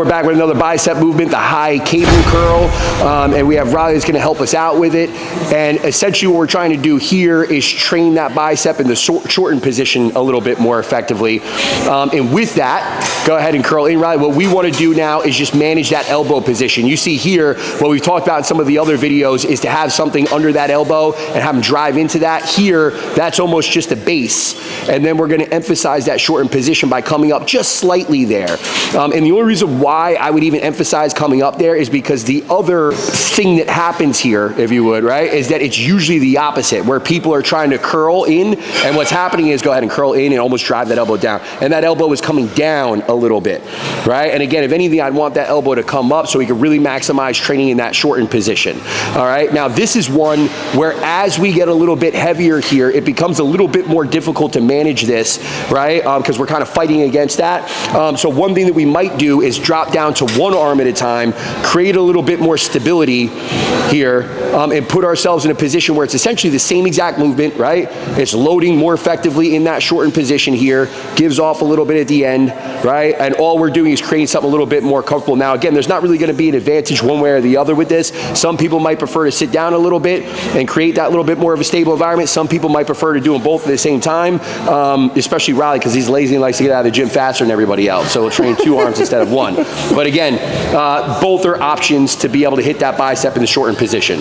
We're back with another bicep movement, the high cable curl, and we have Riley that's going to help us out with it. And essentially what we're trying to do here is train that bicep in the shortened position a little bit more effectively. And with that, go ahead and curl in, Riley. What we want to do now is just manage that elbow position. You see here, what we've talked about in some of the other videos is to have something under that elbow and have them drive into that. Here, that's almost just a base. And then we're going to emphasize that shortened position by coming up just slightly there. And the only reason why I would even emphasize coming up there is because the other thing that happens here, if you would, right, is that it's usually the opposite, where people are trying to curl in, and what's happening is go ahead and curl in and almost drive that elbow down. And that elbow is coming down a little bit, right? And again, if anything, I'd want that elbow to come up so we can really maximize training in that shortened position. All right, now this is one where as we get a little bit heavier here, it becomes a little bit more difficult to manage this, right? Because we're kind of fighting against that. So one thing that we might do is drop down to one arm at a time, create a little bit more stability here, and put ourselves in a position where it's essentially the same exact movement, right? It's loading more effectively in that shortened position here, gives off a little bit at the end, right? And all we're doing is creating something a little bit more comfortable. Now, again, there's not really going to be an advantage one way or the other with this. Some people might prefer to sit down a little bit and create that little bit more of a stable environment. Some people might prefer to do them both at the same time, especially Riley, because he's lazy and likes to get out of the gym faster than everybody else. So we'll train two arms instead of one. But again, both are options to be able to hit that bicep in the shortened position.